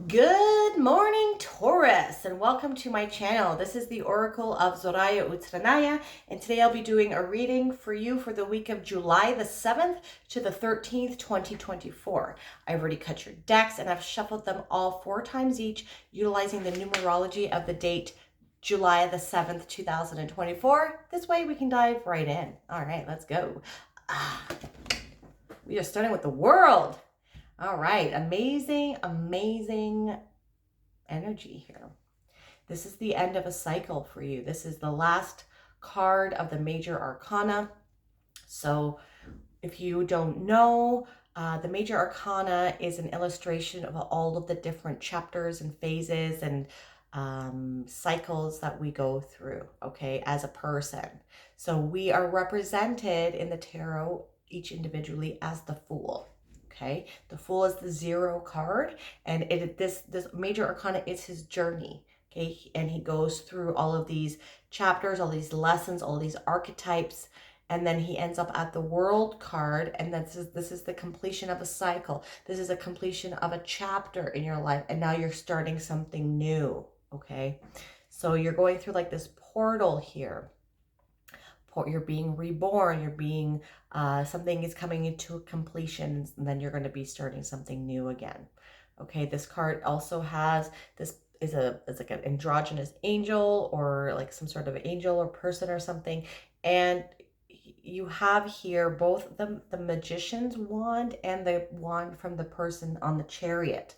Good morning, Taurus, and welcome to my channel. This is the Oracle of Zoraya Utranaya, and today I'll be doing a reading for you for the week of July the 7th to the 13th, 2024. I've already cut your decks and I've shuffled them all 4 times each, utilizing the numerology of the date July the 7th, 2024. This way we can dive right in. All right, let's go. We are starting with the world. All right, amazing energy here. This is the end of a cycle for you. This is the last card of the major arcana. So if you don't know, the major arcana is an illustration of all of the different chapters and phases and cycles that we go through, okay, as a person. So we are represented in the tarot, each individually, as the Fool. Okay, the Fool is the 0 card, and this major arcana is his journey. Okay, and he goes through all of these chapters, all these lessons, all these archetypes, and then he ends up at the World card, and this is the completion of a cycle. This is a completion of a chapter in your life, and now you're starting something new. Okay, so you're going through like this portal here. You're being reborn, you're being something is coming into a completion, and then you're going to be starting something new again. Okay, this card also has this is like an androgynous angel, or like some sort of angel or person or something, and you have here both the magician's wand and the wand from the person on the chariot.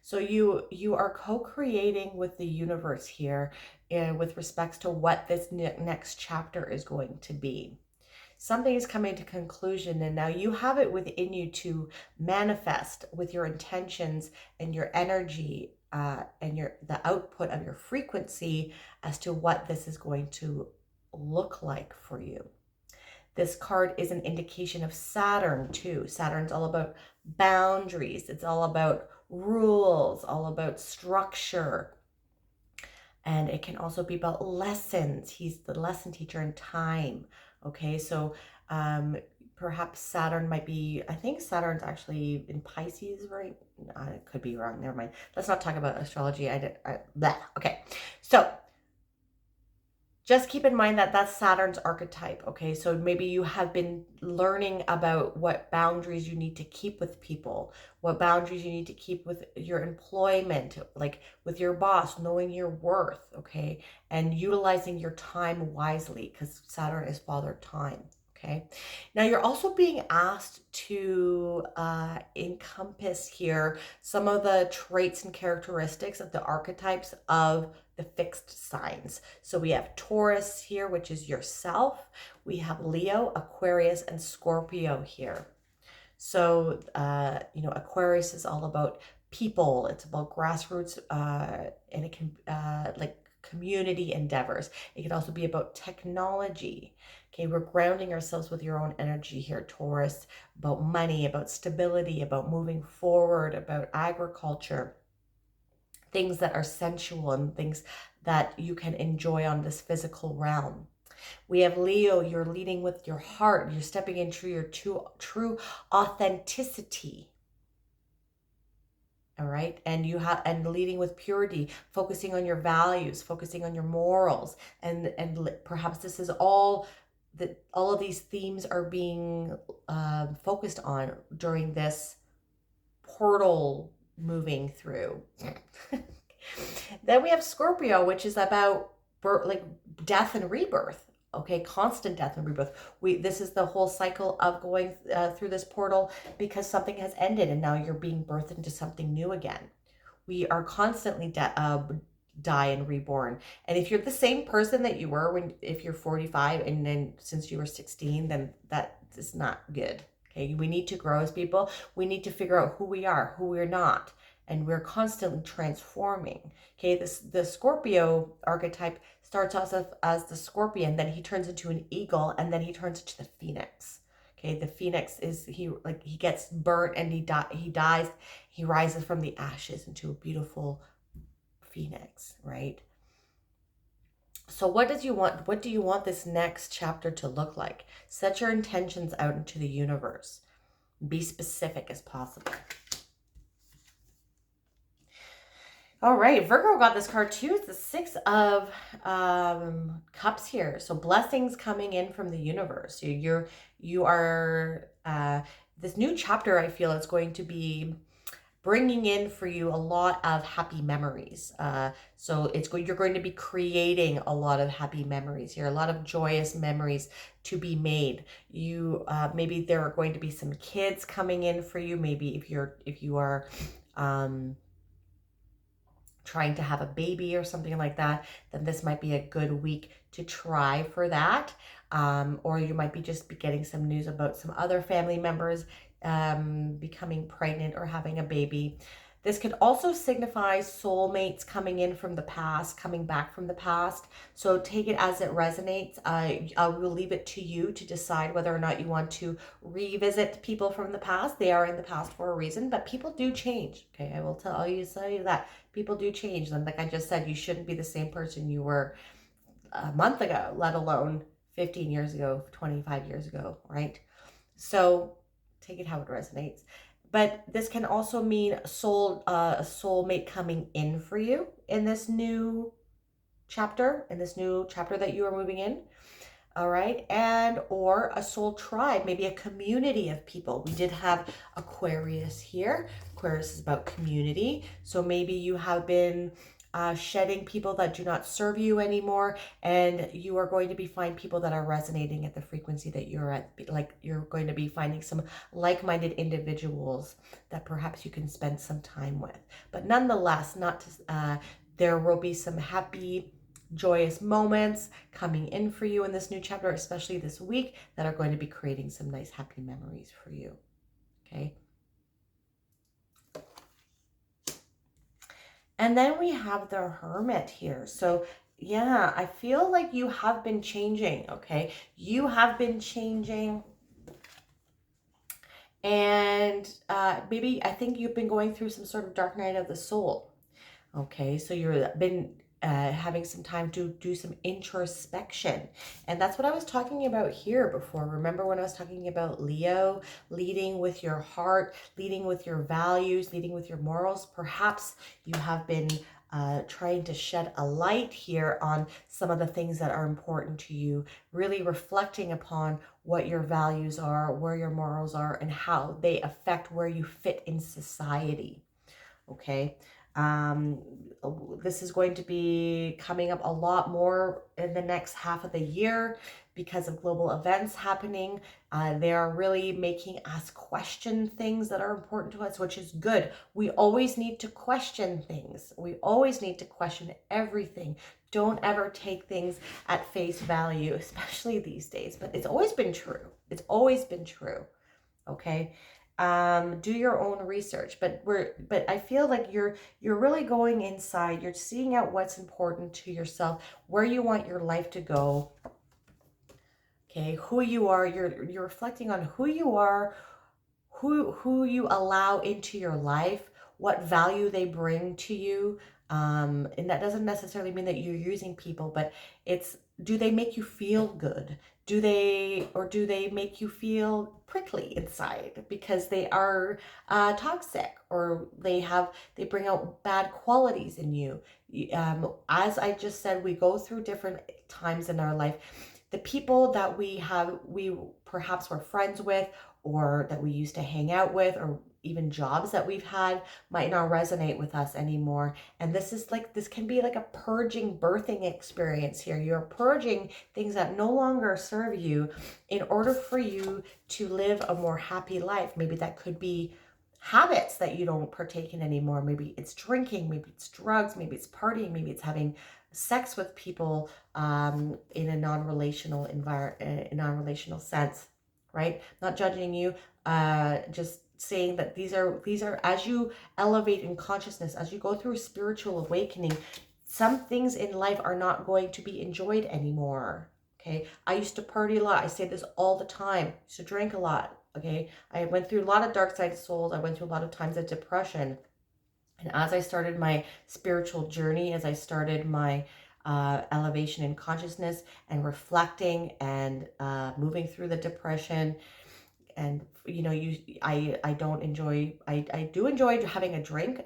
So you are co-creating with the universe here with respects to what this next chapter is going to be. Something is coming to conclusion, and now you have it within you to manifest with your intentions and your energy and the output of your frequency as to what this is going to look like for you. This card is an indication of Saturn too. Saturn's all about boundaries. It's all about rules, all about structure. And it can also be about lessons. He's the lesson teacher in time. Okay, so perhaps Saturn might be, I think Saturn's actually in Pisces, right? I could be wrong. Never mind. Let's not talk about astrology. Okay, so just keep in mind that that's Saturn's archetype, okay? So maybe you have been learning about what boundaries you need to keep with people, what boundaries you need to keep with your employment, like with your boss, knowing your worth, okay? And utilizing your time wisely, because Saturn is father time, okay? Now you're also being asked to encompass here some of the traits and characteristics of the archetypes of the fixed signs. So we have Taurus here, which is yourself. We have Leo, Aquarius, and Scorpio here. So, Aquarius is all about people. It's about grassroots, and it can, like community endeavors. It can also be about technology. Okay, we're grounding ourselves with your own energy here, Taurus, about money, about stability, about moving forward, about agriculture. Things that are sensual and things that you can enjoy on this physical realm. We have Leo, you're leading with your heart. You're stepping into your true authenticity. All right. And leading with purity, focusing on your values, focusing on your morals. And perhaps this is all of these themes are being focused on during this portal moving through. Then we have Scorpio, which is about like death and rebirth. Okay, constant death and rebirth. This is the whole cycle of going through this portal because something has ended and now you're being birthed into something new again. We are constantly die and reborn. And if you're the same person that you were if you're 45 and then since you were 16, then that is not good. Okay, we need to grow as people. We need to figure out who we are, who we're not, and we're constantly transforming. Okay, the Scorpio archetype starts off as the scorpion, then he turns into an eagle, and then he turns into the phoenix. Okay, the phoenix is he gets burnt and he dies. He rises from the ashes into a beautiful phoenix, right? So what do you want this next chapter to look like? Set your intentions out into the universe. Be specific as possible. All right, Virgo got this card too. It's the Six of Cups here. So blessings coming in from the universe. You are this new chapter. I feel it's going to be bringing in for you a lot of happy memories. So you're going to be creating a lot of happy memories here, a lot of joyous memories to be made. You maybe there are going to be some kids coming in for you. Maybe if you are trying to have a baby or something like that, then this might be a good week to try for that. Or you might be just be getting some news about some other family members becoming pregnant or having a baby. This could also signify soulmates coming in from the past, coming back from the past. So take it as it resonates. I will leave it to you to decide whether or not you want to revisit people from the past. They are in the past for a reason, but people do change. Okay, I will tell you that people do change. And like I just said, you shouldn't be the same person you were a month ago, let alone 15 years ago, 25 years ago, right? So take it how it resonates. But this can also mean a soulmate coming in for you in this new chapter, that you are moving in. All right, and or a soul tribe, maybe a community of people. We did have Aquarius here. Aquarius is about community. So maybe you have been shedding people that do not serve you anymore, and you are going to be finding people that are resonating at the frequency that you're at. Like you're going to be finding some like-minded individuals that perhaps you can spend some time with. But nonetheless, not to, there will be some happy, joyous moments coming in for you in this new chapter, especially this week, that are going to be creating some nice happy memories for you. Okay. And then we have the Hermit here. So yeah, I feel like you have been changing. Okay. You have been changing. And maybe I think you've been going through some sort of dark night of the soul. Okay, so you've been having some time to do some introspection. And that's what I was talking about here before. Remember when I was talking about Leo, leading with your heart, leading with your values, leading with your morals? Perhaps you have been trying to shed a light here on some of the things that are important to you, really reflecting upon what your values are, where your morals are, and how they affect where you fit in society. Okay. Um, this is going to be coming up a lot more in the next half of the year because of global events happening. They are really making us question things that are important to us, which is good. We always need to question things. We always need to question everything. Don't ever take things at face value, especially these days. But it's always been true. It's always been true. Okay. Do your own research, but I feel like you're really going inside. You're seeing out what's important to yourself, where you want your life to go. Okay, who you are. You're reflecting on who you are, who you allow into your life, what value they bring to you. And that doesn't necessarily mean that you're using people, but it's, do they make you feel good? Do they make you feel prickly inside because they are toxic, or they bring out bad qualities in you? As I just said, we go through different times in our life. The people that we perhaps were friends with, or that we used to hang out with, or even jobs that we've had, might not resonate with us anymore. And this can be like a purging, birthing experience here. You're purging things that no longer serve you in order for you to live a more happy life. Maybe that could be habits that you don't partake in anymore. Maybe it's drinking, maybe it's drugs, maybe it's partying, maybe it's having sex with people in a non-relational non-relational sense, right? Not judging you, just saying that these are as you elevate in consciousness, as you go through a spiritual awakening, some things in life are not going to be enjoyed anymore. Okay, I used to party a lot. I say this all the time. I used to drink a lot. Okay, I went through a lot of dark side souls. I went through a lot of times of depression. And as I started my spiritual journey, as I started my elevation in consciousness and reflecting and moving through the depression, and I do enjoy having a drink.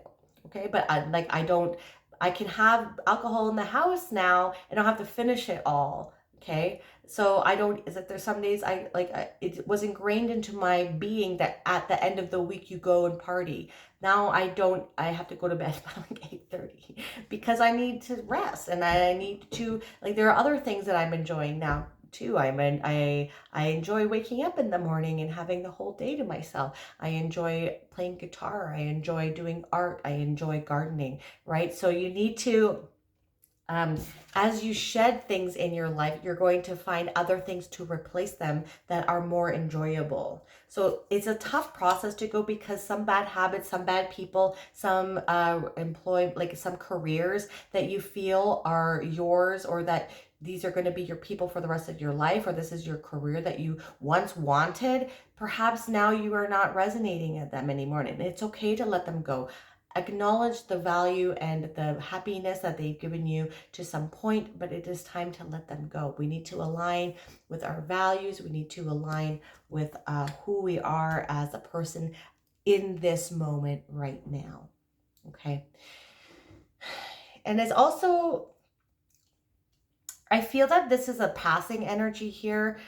Okay, but I can have alcohol in the house now. I don't have to finish it all. Okay, so I don't, is that there's some days it was ingrained into my being that at the end of the week you go and party. Now I don't, I have to go to bed by like 8:30 because I need to rest, and I need to, like, there are other things that I'm enjoying now too. I enjoy waking up in the morning and having the whole day to myself. I enjoy playing guitar. I enjoy doing art. I enjoy gardening, right? So you need to, um, as you shed things in your life, you're going to find other things to replace them that are more enjoyable. So it's a tough process to go because some bad habits, some bad people, some like some careers that you feel are yours, or that these are going to be your people for the rest of your life, or this is your career that you once wanted, perhaps now you are not resonating at them anymore. And it's okay to let them go. Acknowledge the value and the happiness that they've given you to some point, but it is time to let them go. We need to align with our values. We need to align with who we are as a person in this moment right now. Okay. And it's also, I feel that this is a passing energy here.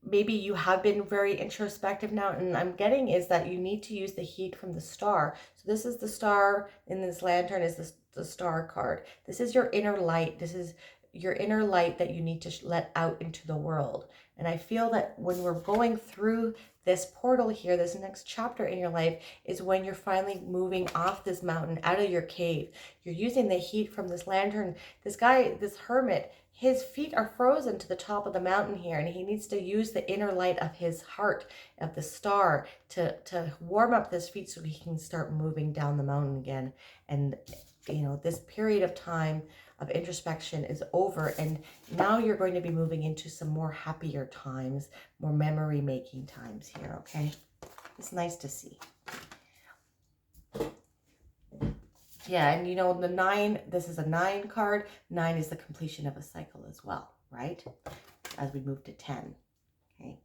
Maybe you have been very introspective now, and I'm getting is that you need to use the heat from the star. So this is the star in this lantern, is the star card. This is your inner light. This is your inner light that you need to let out into the world. And I feel that when we're going through this portal here, this next chapter in your life is when you're finally moving off this mountain, out of your cave. You're using the heat from this lantern. This guy, this hermit, his feet are frozen to the top of the mountain here, and he needs to use the inner light of his heart, of the star, to warm up his feet so he can start moving down the mountain again. And this period of time of introspection is over, and now you're going to be moving into some more happier times, more memory making times here. Okay, it's nice to see. Yeah, and the 9, this is a 9 card. 9 is the completion of a cycle as well, right? As we move to 10. Okay.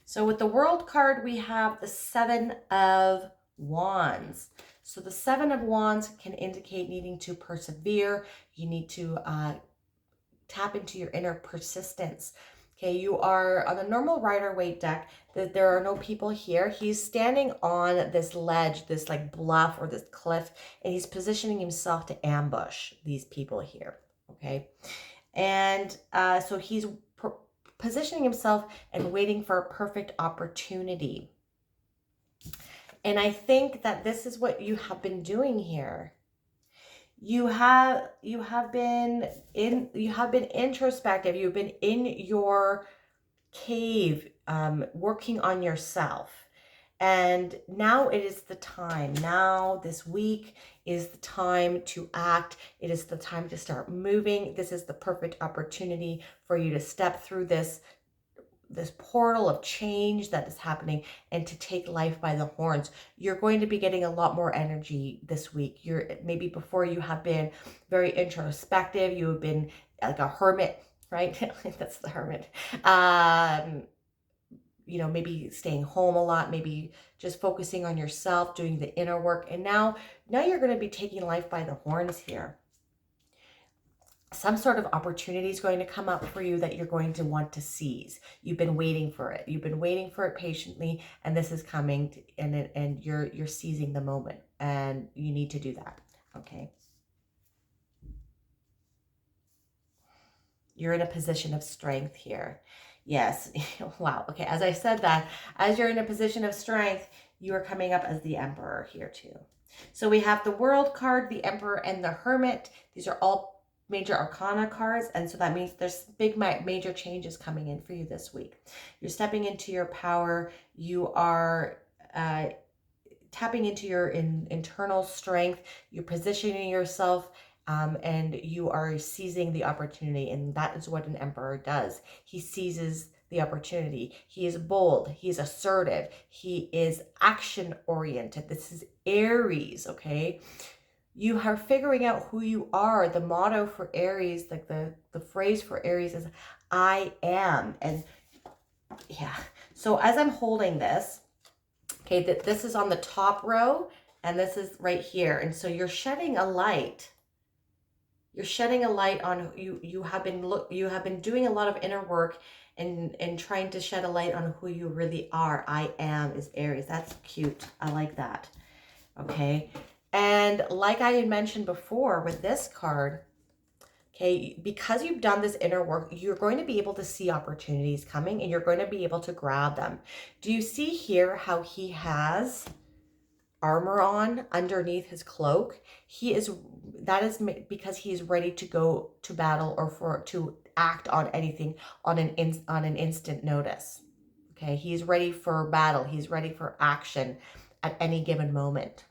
So with the World card, we have the 7 of Wands. So the 7 of Wands can indicate needing to persevere. You need to tap into your inner persistence. Okay, you are on the normal Rider-Waite deck. There are no people here. He's standing on this ledge, this like bluff or this cliff, and he's positioning himself to ambush these people here. Okay, and so he's positioning himself and waiting for a perfect opportunity. And I think that this is what you have been doing here. You have been introspective. You've been in your cave, working on yourself. And now it is the time. Now this week is the time to act. It is the time to start moving. This is the perfect opportunity for you to step through this portal of change that is happening and to take life by the horns. You're going to be getting a lot more energy this week. Maybe before you have been very introspective. You have been like a hermit, right? That's the hermit. Maybe staying home a lot, maybe just focusing on yourself, doing the inner work. And now you're going to be taking life by the horns here. Some sort of opportunity is going to come up for you that you're going to want to seize. You've been waiting for it. You've been waiting for it patiently, and this is coming, and you're seizing the moment, and you need to do that. Okay. You're in a position of strength here. Yes. Wow. Okay. As I said that, as you're in a position of strength, you are coming up as the Emperor here too. So we have the World card, the Emperor, and the Hermit. These are all major arcana cards, and so that means there's big major changes coming in for you this week. You're stepping into your power. You are tapping into your internal strength. You're positioning yourself, and you are seizing the opportunity, and that is what an Emperor does. He seizes the opportunity. He is bold. He's assertive. He is action oriented. This is Aries, okay? You are figuring out who you are. The motto for Aries, like the phrase for Aries is, I am. And yeah, so as I'm holding this, okay, this is on the top row, And this is right here. And so you're shedding a light. You're shedding a light on you have been doing a lot of inner work and trying to shed a light on who you really are. I am is Aries. That's cute. I like that. Okay. And like I had mentioned before with this card, okay, because you've done this inner work, you're going to be able to see opportunities coming and you're going to be able to grab them. Do you see here how he has armor on underneath his cloak? That is because he is ready to go to battle or to act on anything on an instant notice. Okay, he's ready for battle. He's ready for action at any given moment.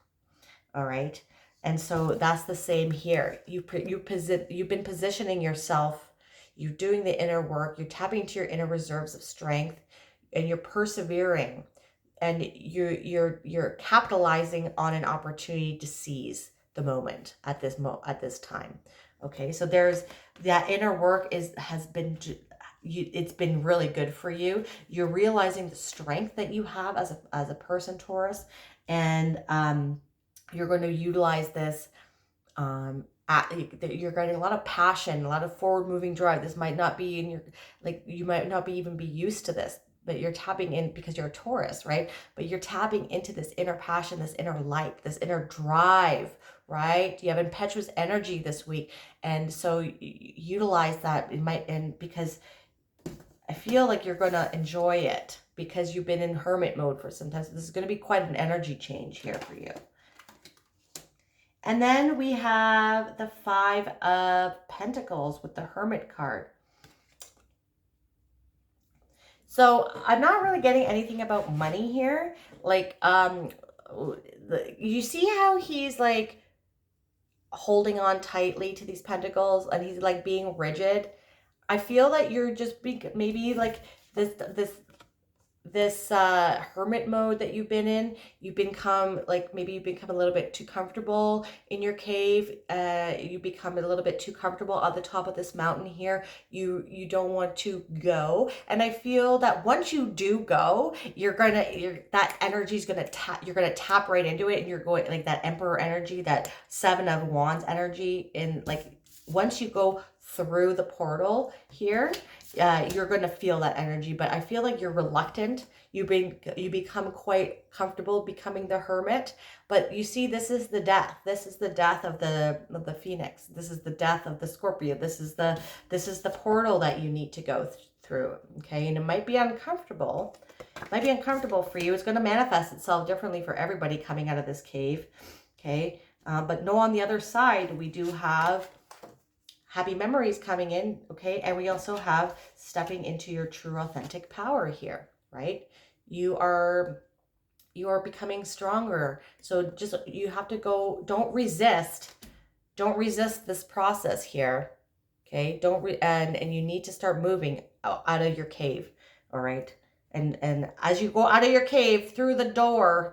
All right, and so that's the same here. You've been positioning yourself. You're doing the inner work. You're tapping into your inner reserves of strength, and you're persevering. And you're capitalizing on an opportunity to seize the moment at this time. Okay, so there's that inner work has been it's been really good for you. You're realizing the strength that you have as a person, Taurus, and you're going to utilize this. You're getting a lot of passion, a lot of forward moving drive. This might not be in your, like, you might not even be used to this, but you're tapping in because you're a Taurus, right? But you're tapping into this inner passion, this inner light, this inner drive, right? You have impetuous energy this week. And so utilize that. And because I feel like you're going to enjoy it because you've been in hermit mode for some time. So this is going to be quite an energy change here for you. And then we have the 5 of Pentacles with the Hermit card. So I'm not really getting anything about money here. Like, you see how he's like holding on tightly to these pentacles and he's like being rigid. I feel that you're just maybe like this hermit mode that you've been in. You've become a little bit too comfortable in your cave. You become a little bit too comfortable at the top of this mountain here. You don't want to go, and I feel that once you do go, that energy is gonna tap. You're gonna tap right into it, and you're going like that Emperor energy, that 7 of Wands energy. In like once you go through the portal here, you're going to feel that energy. But I feel like you're reluctant. You become quite comfortable becoming the hermit. But you see, this is the death. This is the death of the phoenix. This is the death of the Scorpio. This is the portal that you need to go through. Okay, and it might be uncomfortable. It might be uncomfortable for you. It's going to manifest itself differently for everybody coming out of this cave. Okay, but no, on the other side, we do have happy memories coming in, okay? And we also have stepping into your true authentic power here, right? You are becoming stronger. So just, you have to go, don't resist this process here, okay? And you need to start moving out of your cave, all right? And as you go out of your cave through the door,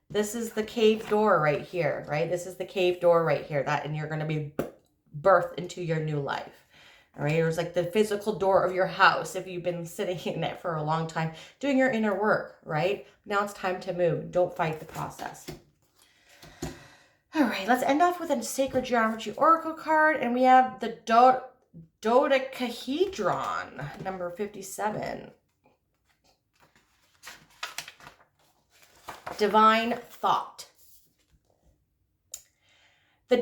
this is the cave door right here, right? This is the cave door right here, and you're going to be birth into your new life. All right, it was like the physical door of your house if you've been sitting in it for a long time doing your inner work, right? Now it's time to move. Don't fight the process. All right, let's end off with a Sacred Geometry Oracle card, and we have the Dodecahedron, number 57. Divine Thought. The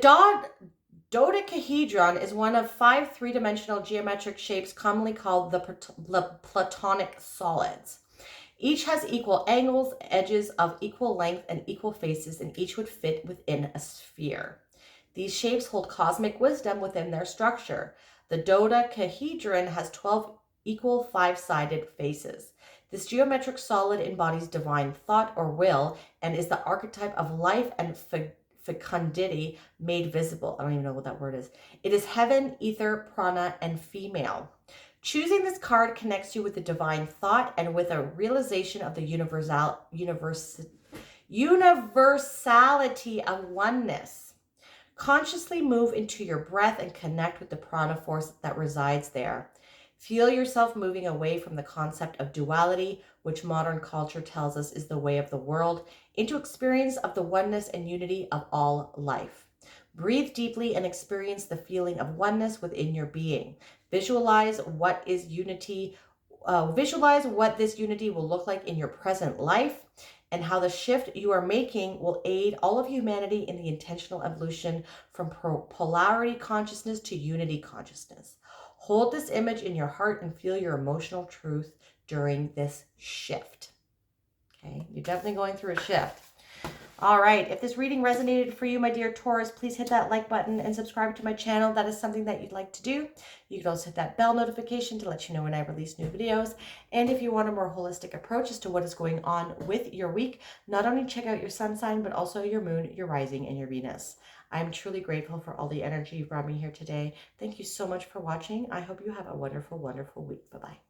dodecahedron is one of 5 three-dimensional geometric shapes commonly called the Platonic solids. Each has equal angles, edges of equal length, and equal faces, and each would fit within a sphere. These shapes hold cosmic wisdom within their structure. The dodecahedron has 12 equal 5-sided faces. This geometric solid embodies divine thought or will and is the archetype of life and fecundity made visible. I don't even know what that word is. It is heaven, ether, prana, and female. Choosing this card connects you with the divine thought and with a realization of the universality of oneness. Consciously move into your breath and connect with the prana force that resides there. Feel yourself moving away from the concept of duality, which modern culture tells us is the way of the world, into experience of the oneness and unity of all life. Breathe deeply and experience the feeling of oneness within your being. Visualize what is unity. Visualize what this unity will look like in your present life, and how the shift you are making will aid all of humanity in the intentional evolution from polarity consciousness to unity consciousness. Hold this image in your heart and feel your emotional truth during this shift. Okay, you're definitely going through a shift. All right, if this reading resonated for you, my dear Taurus, please hit that like button and subscribe to my channel. That is something that you'd like to do. You can also hit that bell notification to let you know when I release new videos. And if you want a more holistic approach as to what is going on with your week, not only check out your sun sign, but also your moon, your rising, and your Venus. I'm truly grateful for all the energy you brought me here today. Thank you so much for watching. I hope you have a wonderful, wonderful week. Bye-bye.